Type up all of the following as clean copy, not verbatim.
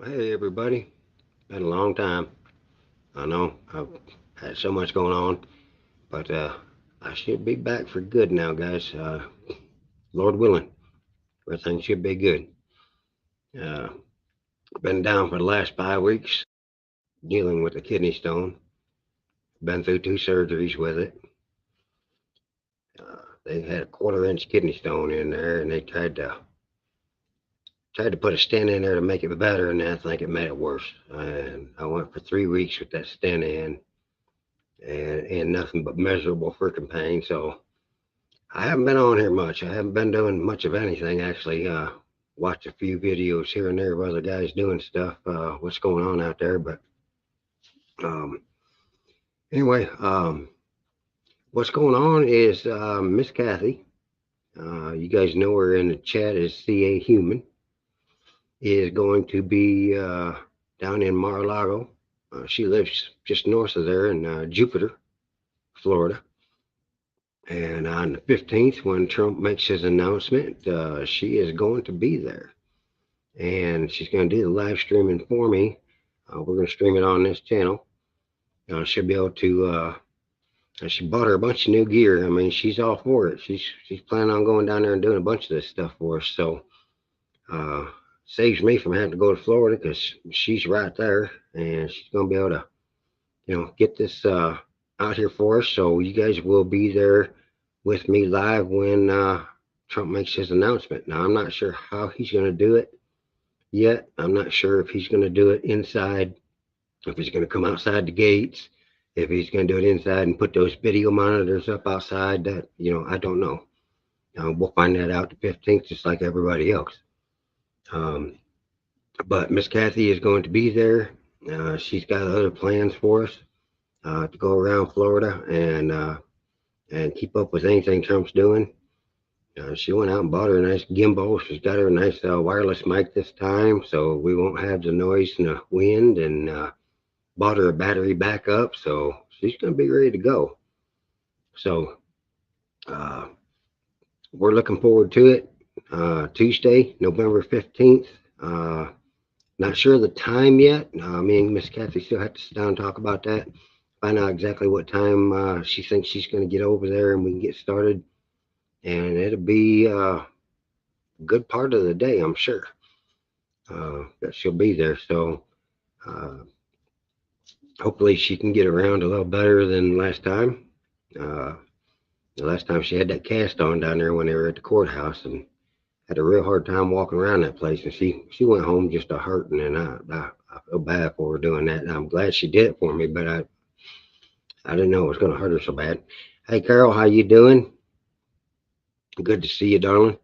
Hey everybody, been a long time. I know I've had so much going on, but I should be back for good now, guys. Lord willing, everything should be good. Uh, been down for the last 5 weeks dealing with a kidney stone. Been through 2 surgeries with it. They had a quarter-inch kidney stone in there, and they tried to put a stent in there to make it better, and I think it made it worse. And I went for 3 weeks with that stent in, and nothing but miserable freaking pain. So I haven't been on here much. I haven't been doing much of anything actually. Watched a few videos here and there of other guys doing stuff. What's going on out there? But um, anyway, what's going on is Miss Kathy. You guys know her in the chat as CA Human. Is going to be down in Mar-a-Lago. She lives just north of there in Jupiter, Florida. And on the 15th, when Trump makes his announcement, she is going to be there. And she's going to do the live streaming for me. We're going to stream it on this channel. She'll be able to. She bought her a bunch of new gear. I mean, she's all for it. She's planning on going down there and doing a bunch of this stuff for us. So uh, saves me from having to go to Florida because she's right there, and she's going to be able to, get this out here for us. So you guys will be there with me live when Trump makes his announcement. Now I'm not sure how he's going to do it yet. I'm not sure if he's going to do it inside, if he's going to come outside the gates, if he's going to do it inside and put those video monitors up outside. That I don't know. We'll find that out the 15th, just like everybody else. Um, but Miss Kathy is going to be there. She's got other plans for us to go around Florida and keep up with anything Trump's doing. She went out and bought her a nice gimbal. She's got her a nice wireless mic this time, so we won't have the noise and the wind. And bought her a battery backup, so she's going to be ready to go. So uh, we're looking forward to it. Tuesday, November 15th. Not sure the time yet. Me and Miss Kathy still have to sit down and talk about that. Find out exactly what time she thinks she's going to get over there, and we can get started. And it'll be good part of the day, I'm sure, that she'll be there. So uh, hopefully she can get around a little better than last time. Uh, the last time she had that cast on down there when they were at the courthouse and had a real hard time walking around that place. And she went home just a hurting, and I feel bad for her doing that. And I'm glad she did it for me, but I didn't know it was going to hurt her so bad. Hey, Carol, how you doing? Good to see you, darling.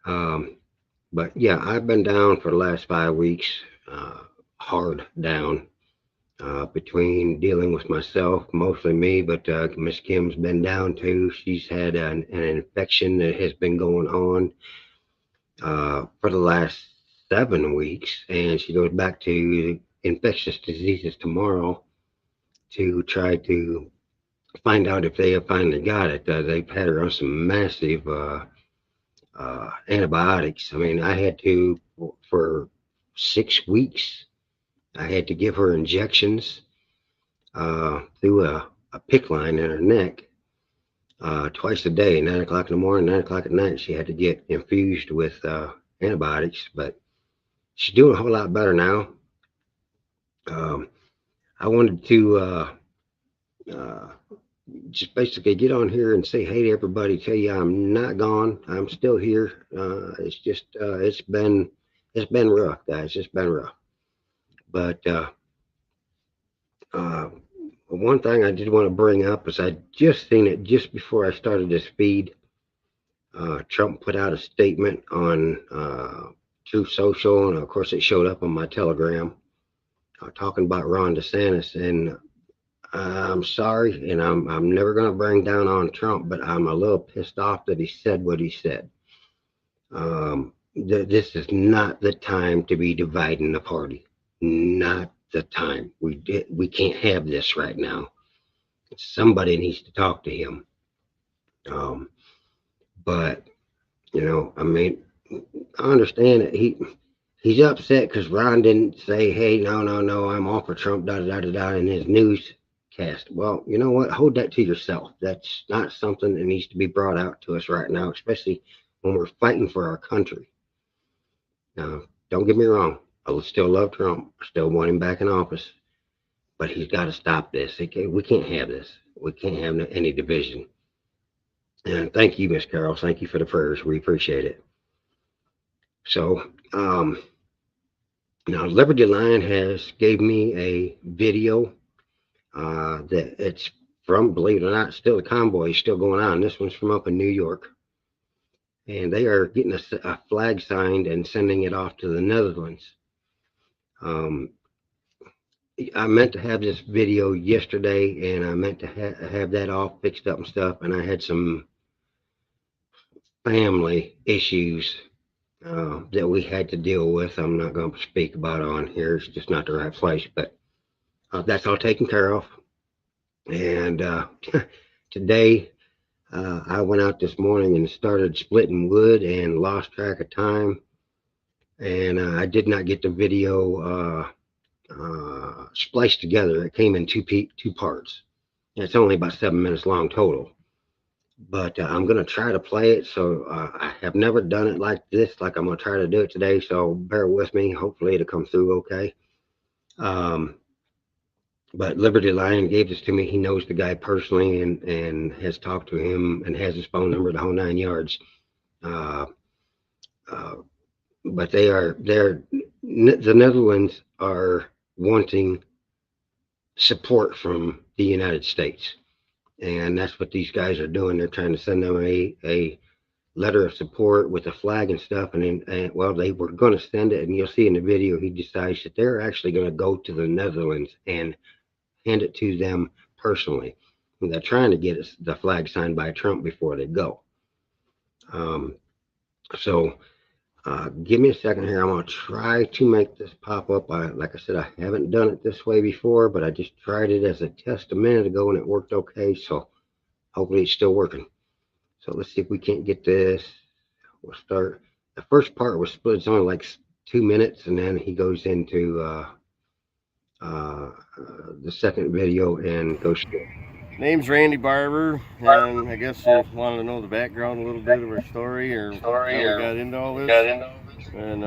Um, But yeah, I've been down for the last 5 weeks, hard down, between dealing with myself, mostly me, but Miss Kim's been down too. She's had an infection that has been going on for the last 7 weeks, and she goes back to infectious diseases tomorrow to try to find out if they have finally got it. They've had her on some massive antibiotics. I mean, I had to, for 6 weeks, I had to give her injections through a PIC line in her neck twice a day, 9 o'clock in the morning, 9 o'clock at night. She had to get infused with antibiotics, but she's doing a whole lot better now. Um, I wanted to uh, just basically get on here and say hey to everybody, tell you I'm not gone. I'm still here. It's just it's been rough, guys. It's been rough. But uh, one thing I did want to bring up is I just seen it just before I started this feed. Trump put out a statement on Truth Social, and of course it showed up on my Telegram, talking about Ron DeSantis. And I'm sorry, and I'm never going to bring down on Trump, but I'm a little pissed off that he said what he said. This is not the time to be dividing the party. Not the time. We can't have this right now. Somebody needs to talk to him. Um, but I mean, I understand that he He's upset because Ron didn't say, hey, no, no, no, I'm all for Trump, da da da da, in his newscast. Well, you know what? Hold that to yourself. That's not something that needs to be brought out to us right now, especially when we're fighting for our country. Now, don't get me wrong. I still love Trump. I still want him back in office. But he's got to stop this. We can't have this. We can't have any division. And thank you, Miss Carol. Thank you for the prayers. We appreciate it. So, now Liberty Lion has gave me a video that it's from, believe it or not, still the convoy is still going on. This one's from up in New York. And they are getting a flag signed and sending it off to the Netherlands. I meant to have this video yesterday, and I meant to have that all fixed up and stuff, and I had some family issues that we had to deal with. I'm not going to speak about it on here. It's just not the right place, but that's all taken care of. And today, I went out this morning and started splitting wood and lost track of time, and I did not get the video spliced together. It came in two parts. It's only about 7 minutes long total, but I'm going to try to play it. So I have never done it like this. Like, I'm going to try to do it today, so bear with me. Hopefully it'll come through okay. But Liberty Lion gave this to me. He knows the guy personally and has talked to him and has his phone number, the whole 9 yards. But the Netherlands are wanting support from the United States, and that's what these guys are doing. They're trying to send them a letter of support with a flag and stuff, and well, they were going to send it, and you'll see in the video he decides that they're actually going to go to the Netherlands and hand it to them personally. And they're trying to get the flag signed by Trump before they go. Give me a second here. I'm going to try to make this pop up. Like I said, I haven't done it this way before, but I just tried it as a test a minute ago and it worked okay. So hopefully it's still working. So let's see if we can't get this. We'll start. The first part was split. It's only like 2 minutes, and then he goes into the second video and goes through. Name's Randy Barber, and I guess you wanted to know the background a little bit of our story, or how we got into all this. And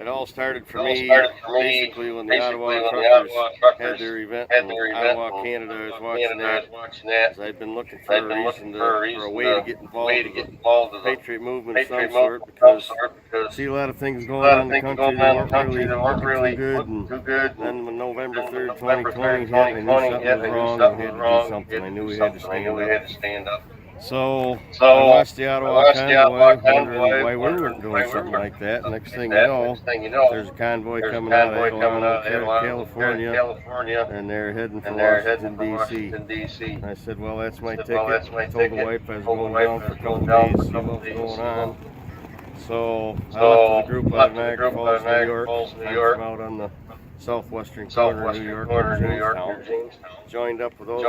it all started for me basically when the Ottawa truckers had their event in Ottawa, Canada. I was watching that because I'd been looking for a reason for a way to get involved in the Patriot movement of some sort, because I see a lot of things going on in the country that weren't really looking too good. And then when November 3rd, 2020 hit, I knew something was wrong and we had to do something. I knew we had to stand up. So I watched the Ottawa convoy, wondering why we weren't doing something like that. Next thing you know, there's a convoy coming out of California, and they're heading for Washington, D.C. I said, well, that's my ticket. I told the wife I was going down for a couple days to see what was going on. So I left the group out of Niagara Falls, New York. I'm out on the southwestern corner of New York, Jamestown. Joined up with those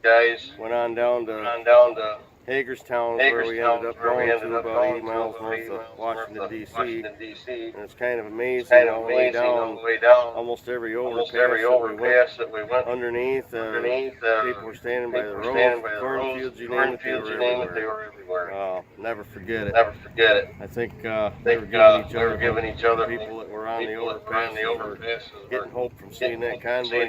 guys, went on down to Hagerstown, where we ended up going to about 80 miles north of Washington, D.C. And it's kind of amazing all the way down, almost every overpass that we went underneath, people were standing by the road, cornfields, you name it, they were everywhere. Never forget it. I think they were giving each other people that were on the overpass getting hope from seeing that convoy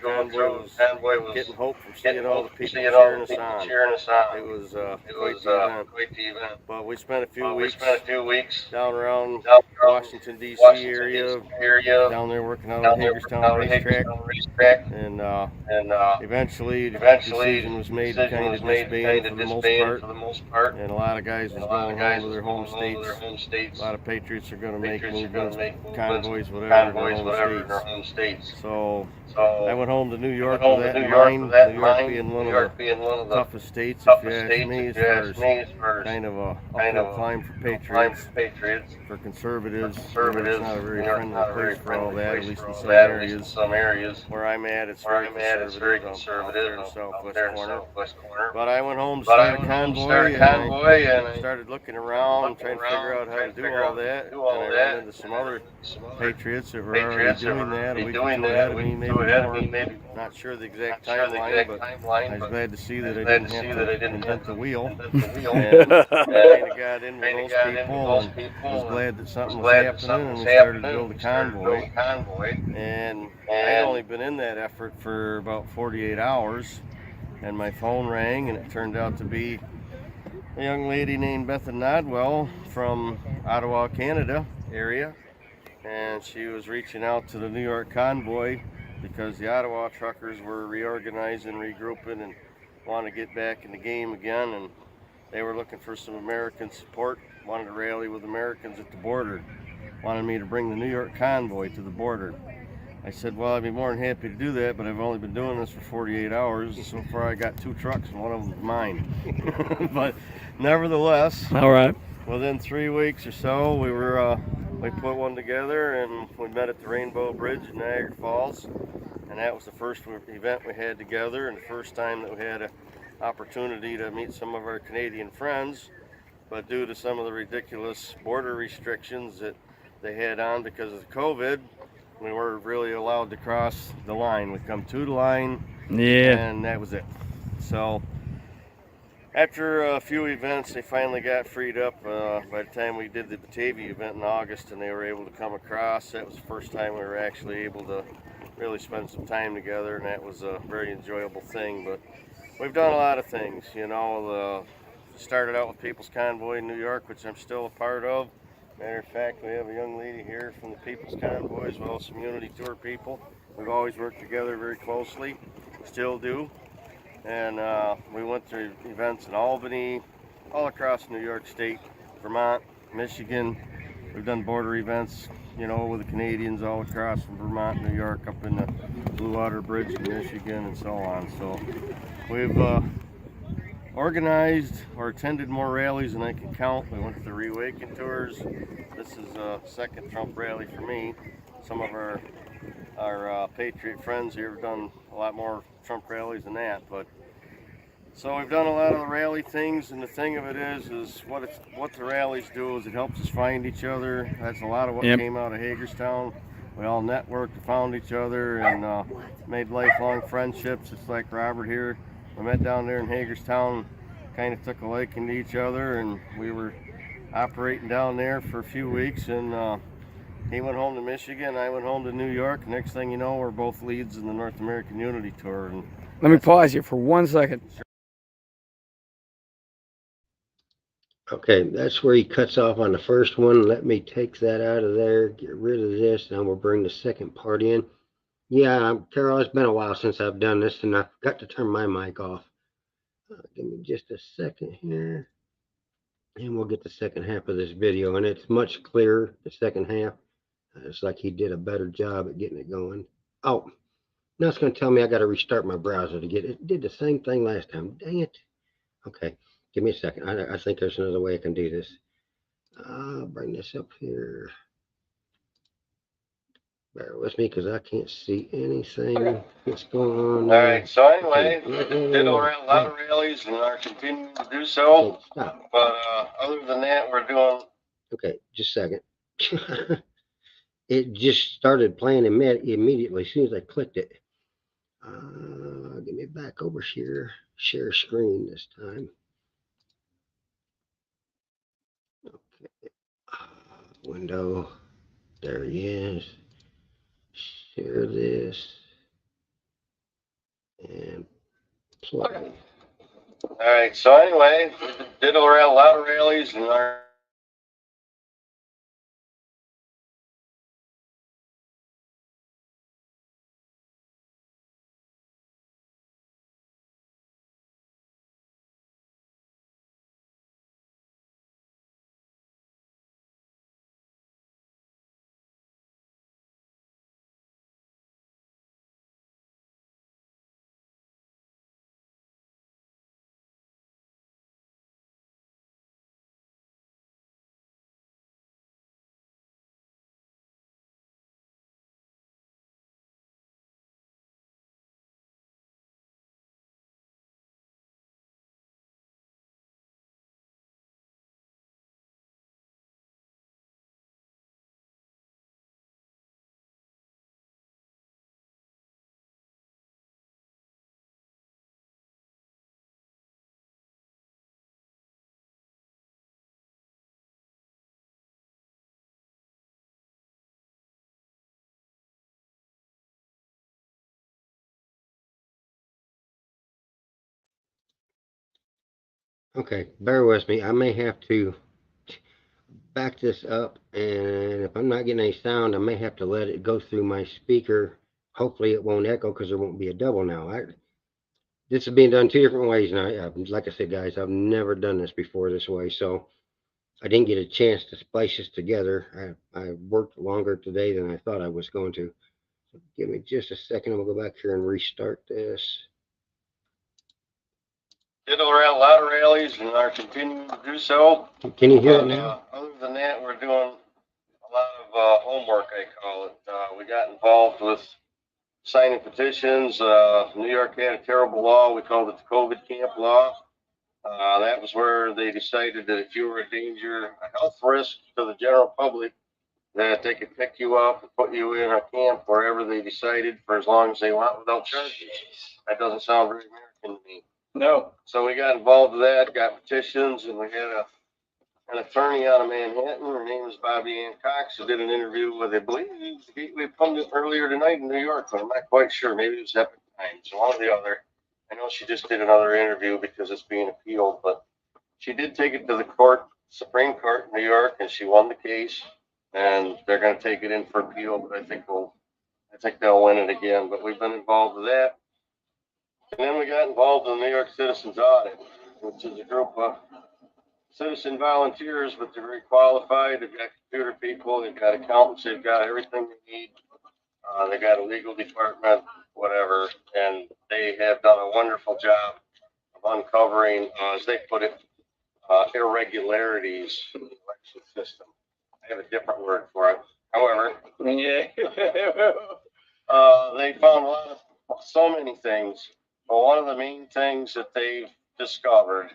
going through. The convoy was getting hope from seeing all the people cheering us on. It was quite the event. But we spent a few weeks down around Washington, D.C. area, down there working out on Hagerstown racetrack, and eventually the decision was made to kind of disband for the most part, and a lot of guys was going home to their home states. A lot of patriots are going to make movements, convoys, whatever, in their home states. So I went home to New York with that in mind. New York being one of the toughest states, if you me as far as kind of a uphill climb for patriots. For conservatives, New York's not a very friendly place for all that, at least in some areas. Where I'm at, it's very conservative out there in the southwest corner. But I went home to start a convoy, and I started looking around, trying to figure out how to do all that. And I ran into some other patriots that were already doing that a week or two ahead of me, maybe more. Not sure the exact timeline, but I was glad to see that I didn't have to invent the wheel. And kind of got in with those people and was glad that something was happening, and we started to build a convoy. And I'd only been in that effort for about 48 hours, and my phone rang, and it turned out to be a young lady named Bethan Nodwell from Ottawa, Canada area, and she was reaching out to the New York convoy because the Ottawa truckers were reorganizing, regrouping, and wanted to get back in the game again, and they were looking for some American support, wanted to rally with Americans at the border, wanted me to bring the New York convoy to the border. I said, well, I'd be more than happy to do that, but I've only been doing this for 48 hours, and so far I got 2 trucks, and one of them's mine. But nevertheless, all right, within 3 weeks or so, we put one together, and we met at the Rainbow Bridge in Niagara Falls, and that was the first event we had together, and the first time that we had an opportunity to meet some of our Canadian friends. But due to some of the ridiculous border restrictions that they had on because of the COVID, we weren't really allowed to cross the line. We come to the line, and that was it. So after a few events, they finally got freed up. By the time we did the Batavia event in August and they were able to come across, that was the first time we were actually able to really spend some time together, and that was a very enjoyable thing. But we've done a lot of things, you know. Started out with People's Convoy in New York, which I'm still a part of. Matter of fact, we have a young lady here from the People's Convoy as well as some Unity Tour people. We've always worked together very closely, still do. And we went through events in Albany, all across New York State, Vermont, Michigan. We've done border events, you know, with the Canadians all across from Vermont, New York, up in the Blue Water Bridge in Michigan, and so on. So we've organized or attended more rallies than I can count. We went to the Reawaken tours. This is a second Trump rally for me. Some of our Patriot friends here have done a lot more Trump rallies than that. But so we've done a lot of the rally things, and the thing of it is what the rallies do is it helps us find each other. That's a lot of what came out of Hagerstown. We all networked, found each other, and made lifelong friendships. It's like Robert here. We met down there in Hagerstown, kind of took a liking to each other, and we were operating down there for a few weeks, and he went home to Michigan, I went home to New York. Next thing you know, we're both leads in the North American Unity Tour. And let me pause you for 1 second. Okay, that's where he cuts off on the first one. Let me take that out of there, get rid of this, and we'll bring the second part in. Yeah, Carol, it's been a while since I've done this, and I forgot to turn my mic off. Give me just a second here, and we'll get the second half of this video, and it's much clearer, the second half. It's like he did a better job at getting it going. Oh, now it's going to tell me I got to restart my browser to get it. It did the same thing last time. Dang it. Okay, give me a second. I think there's another way I can do this. I'll bring this up here. Bear with me because I can't see anything that's going on. All right, so anyway, did a lot of rallies and are continuing to do so. Okay, stop. But other than that, we're doing... Okay, just a second. It just started playing immediately as soon as I clicked it. Get me back over here. Share screen this time. Okay. Window. There he is. Share this. And play. All right, so anyway, did a lot of rallies and are Okay, bear with me. I may have to back this up, and if I'm not getting any sound, I may have to let it go through my speaker. Hopefully, it won't echo because there won't be a double now. This is being done two different ways, and like I said, guys, I've never done this before this way, so I didn't get a chance to splice this together. I worked longer today than I thought I was going to. So give me just a second. I'm gonna go back here and restart this. Did around a lot of rallies and are continuing to do so. Can you hear it now? Other than that, we're doing a lot of homework, I call it. We got involved with signing petitions. New York had a terrible law. We called it the COVID camp law. That was where they decided that if you were a danger, a health risk to the general public, that they could pick you up and put you in a camp wherever they decided for as long as they want without charges. That doesn't sound very American to me. No. So we got involved with that, got petitions, and we had an attorney out of Manhattan. Her name is Bobby Ann Cox, who did an interview with, I believe, the Gateway Pundit earlier tonight in New York, but I'm not quite sure. Maybe it was Epic Times, one or the other. I know she just did another interview because it's being appealed, but she did take it to the court, Supreme Court in New York, and she won the case. And they're going to take it in for appeal, but I think they'll win it again. But we've been involved with that. And then we got involved in the New York Citizens Audit, which is a group of citizen volunteers, but they're very qualified. They've got computer people, they've got accountants, they've got everything they need. They got a legal department, whatever, and they have done a wonderful job of uncovering, as they put it, irregularities in the election system. I have a different word for it. However, Yeah. they found so many things. But one of the main things that they've discovered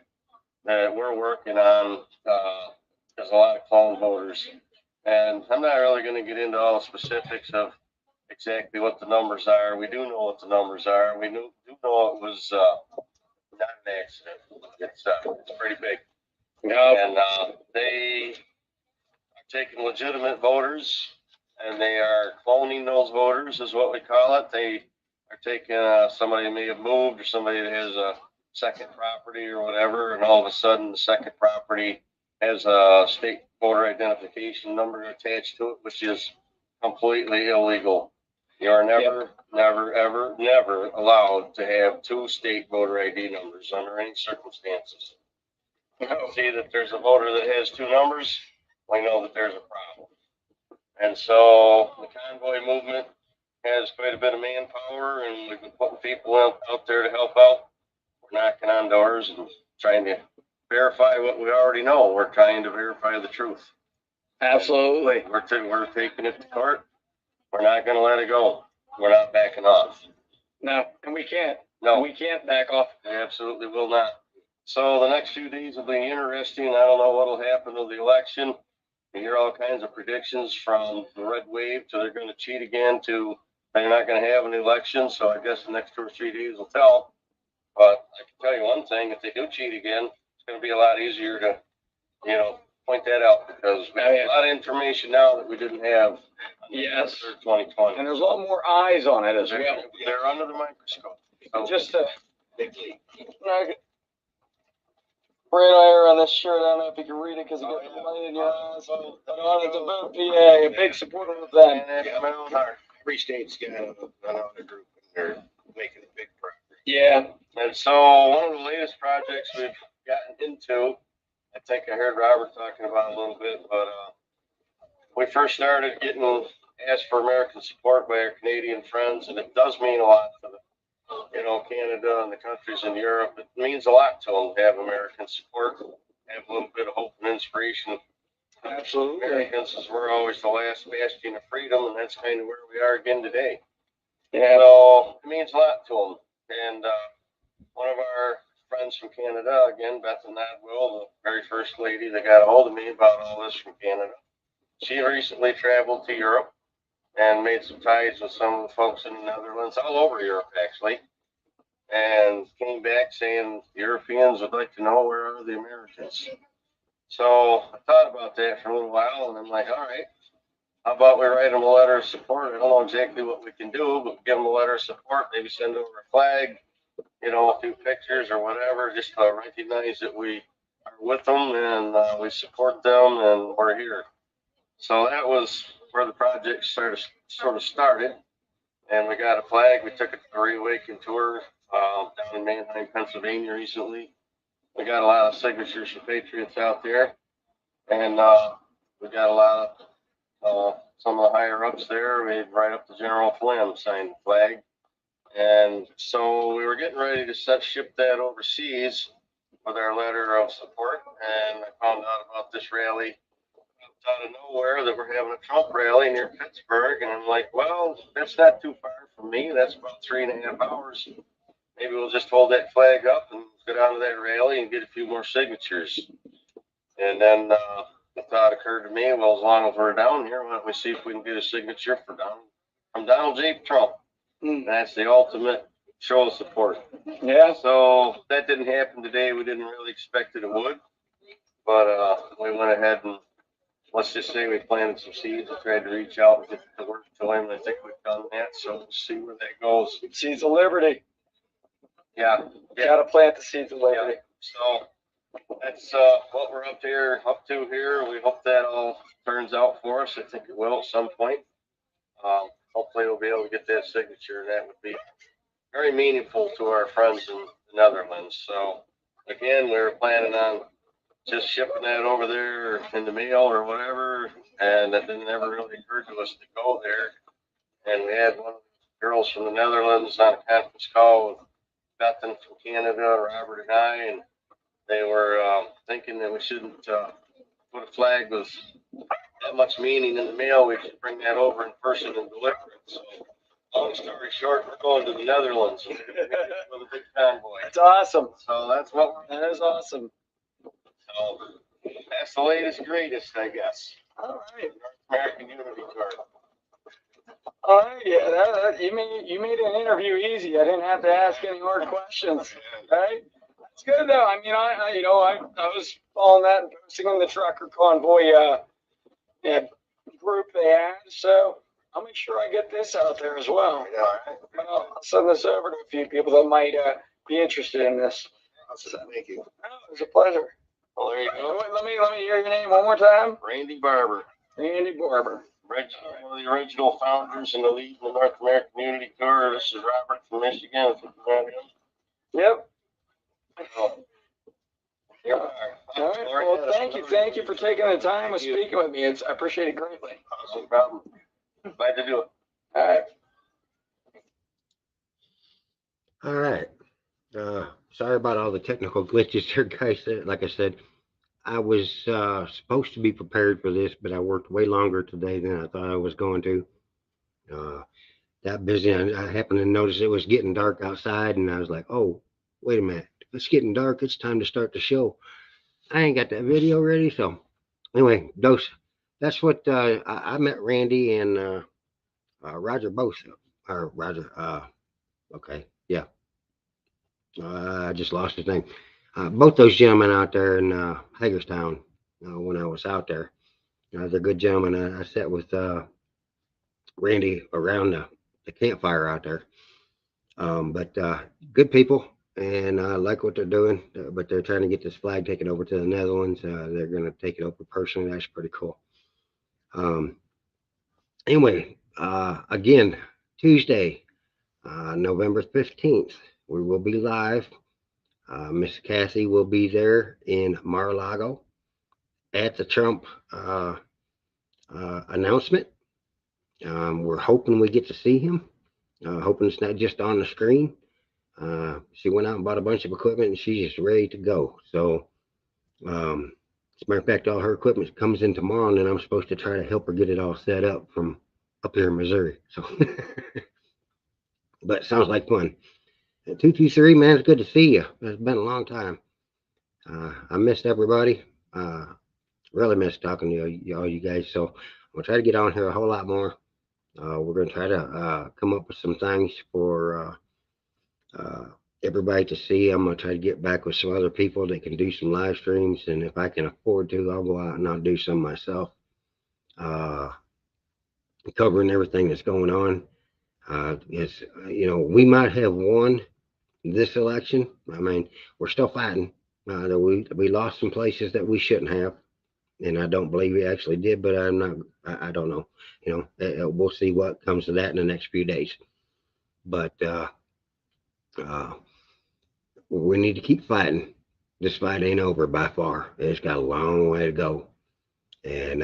that we're working on is a lot of clone voters. And I'm not really going to get into all the specifics of exactly what the numbers are. We do know what the numbers are. We do know it was not an accident. It's pretty big. No. And they are taking legitimate voters and they are cloning those voters, is what we call it. They are taking somebody who may have moved or somebody that has a second property or whatever, and all of a sudden the second property has a state voter identification number attached to it, which is completely illegal. You are never allowed to have two state voter ID numbers under any circumstances. If you see that there's a voter that has two numbers, we know that there's a problem. And so the convoy movement has quite a bit of manpower, and we've been putting people out there to help out. We're knocking on doors and trying to verify what we already know. We're trying to verify the truth. Absolutely. We're taking it to court. We're not going to let it go. We're not backing off. No, and we can't. No, We can't back off. we absolutely will not. So the next few days will be interesting. I don't know what will happen with the election. You hear all kinds of predictions from the red wave to they're going to cheat again to they're not going to have an election. So I guess the next 2 or 3 days will tell. But I can tell you one thing: if they do cheat again, it's going to be a lot easier to, point that out because we have a lot of information now that we didn't have. Yes. 2020. And there's a lot more eyes on it as well. They're under the microscope. So, Just to red eye on this shirt. I don't know if you can read it because you got the light in your eyes. But on it's a vote PA, a big supporter of them. and that's my own heart. Every state's got another group, and they're making a big progress. Yeah. And so one of the latest projects we've gotten into, I think I heard Robert talking about a little bit, but we first started getting asked for American support by our Canadian friends, and it does mean a lot to them. Canada and the countries in Europe. It means a lot to them to have American support, have a little bit of hope and inspiration. Absolutely. Americans, as we're always the last bastion of freedom, and that's kind of where we are again today. Yeah. So it means a lot to them. And one of our friends from Canada, again, Beth and Nodwell, the very first lady that got a hold of me about all this from Canada, she recently traveled to Europe and made some ties with some of the folks in the Netherlands, all over Europe actually, and came back saying Europeans would like to know where are the Americans. So I thought about that for a little while, and I'm like, all right, how about we write them a letter of support? I don't know exactly what we can do, but give them a letter of support, maybe send over a flag, a few pictures or whatever, just to recognize that we with them, and we support them, and we're here. So that was where the project sort of started, and we got a flag. We took it to the Reawaken tour down in Manheim, Pennsylvania recently. We got a lot of signatures from patriots out there, and we got a lot of some of the higher ups there. We right up to General Flynn signed the flag, and so we were getting ready to ship that overseas with our letter of support, and I found out about this rally out of nowhere that we're having a Trump rally near Pittsburgh, and I'm like, well, that's not too far from me. That's about 3.5 hours. Maybe we'll just hold that flag up and go down to that rally and get a few more signatures. And then the thought occurred to me, well, as long as we're down here, why don't we see if we can get a signature from Donald J. Trump? That's the ultimate show of support. Yeah. So that didn't happen today. We didn't really expect it would, but we went ahead and let's just say we planted some seeds and tried to reach out and get the word to him. I think we've done that, so we'll see where that goes. Seeds of liberty. Yeah. Got to plant the seeds of liberty. So that's what we're up to here. We hope that all turns out for us. I think it will at some point. Hopefully we'll be able to get that signature, and that would be very meaningful to our friends in the Netherlands. So again, we were planning on just shipping that over there in the mail or whatever, and that didn't ever really occur to us to go there. And we had one of the girls from the Netherlands on a conference call with Bethany from Canada, Robert and I, and they were thinking that we shouldn't put a flag with that much meaning in the mail. We should bring that over in person and deliver it. So, long story short, we're going to the Netherlands with a big convoy. That's awesome. So that's what we're. That is awesome. So that's the latest, greatest, I guess. All right. North American Unity Tour. All right. Yeah. You made an interview easy. I didn't have to ask any more questions. Right. That's good though. I mean, I was following that and posting on the trucker convoy group they had. So I'll make sure I get this out there as well. Yeah, all right. I'll send this over to a few people that might be interested in this. Thank you. Oh, it was a pleasure. Well, there you go. Let me hear your name one more time. Randy Barber. Randy Barber. One of the original founders and the lead in the North American Unity Tour. This is Robert from Michigan. Yep. Oh. Here we are. All right. Well, thank you for taking the time of speaking with me. I appreciate it greatly. No problem. Glad to do it. All right. All right. Sorry about all the technical glitches there, guys. Like I said, I was supposed to be prepared for this, but I worked way longer today than I thought I was going to. That busy. I happened to notice it was getting dark outside, and I was like, oh, wait a minute. It's getting dark. It's time to start the show. I ain't got that video ready. So anyway, that's what I met Randy and Roger both. Or Roger. Okay. Yeah. I just lost his name. Both those gentlemen out there in Hagerstown when I was out there. They're good gentlemen. I sat with Randy around the campfire out there. But good people, and I like what they're doing. But they're trying to get this flag taken over to the Netherlands. They're going to take it over personally. That's pretty cool. Anyway, again, Tuesday, November 15th. We will be live. Miss Kathy will be there in Mar-a-Lago at the Trump announcement. We're hoping we get to see him. Hoping it's not just on the screen. She went out and bought a bunch of equipment, and she's just ready to go. So, as a matter of fact, all her equipment comes in tomorrow, and then I'm supposed to try to help her get it all set up from up here in Missouri. So, but it sounds like fun. 223, man, it's good to see you. It's been a long time. I missed everybody. Really missed talking to all you guys. So I'm gonna try to get on here a whole lot more. We're gonna try to come up with some things for everybody to see. I'm gonna try to get back with some other people that can do some live streams, and if I can afford to, I'll go out and I'll do some myself. Covering everything that's going on. We might have won this election. I mean, we're still fighting. That we lost some places that we shouldn't have, and I don't believe we actually did, but I'm not. I don't know. We'll see what comes of that in the next few days. But uh, we need to keep fighting. This fight ain't over by far. It's got a long way to go. And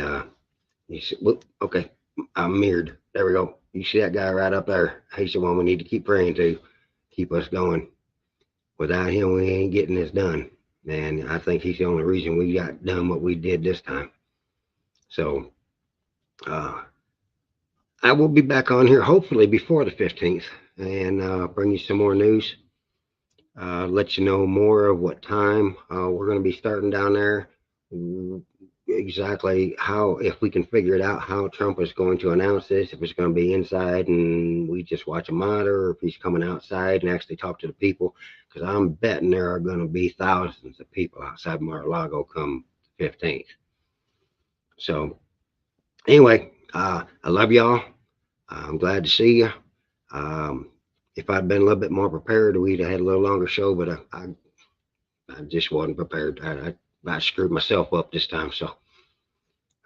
you see, whoop, okay, I'm mirrored. There we go. You see that guy right up there? He's the one we need to keep praying to, keep us going. Without him, we ain't getting this done. And I think he's the only reason we got done what we did this time. So uh, I will be back on here hopefully before the 15th and bring you some more news. Let you know more of what time we're going to be starting down there. Exactly how, if we can figure it out, how Trump is going to announce this, if it's going to be inside and we just watch a monitor, or if he's coming outside and actually talk to the people. Because I'm betting there are going to be thousands of people outside Mar-a-Lago come 15th. So, anyway, I love y'all. I'm glad to see you. Um, if I'd been a little bit more prepared, we'd have had a little longer show, but I just wasn't prepared. I screwed myself up this time. So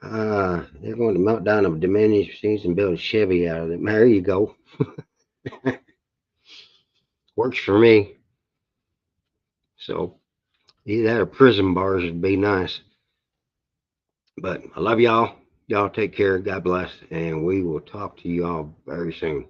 they're going to melt down a diminished machines and build a Chevy out of it. There you go. Works for me. So either that or prison bars would be nice. But I love y'all. Y'all take care. God bless. And we will talk to y'all very soon.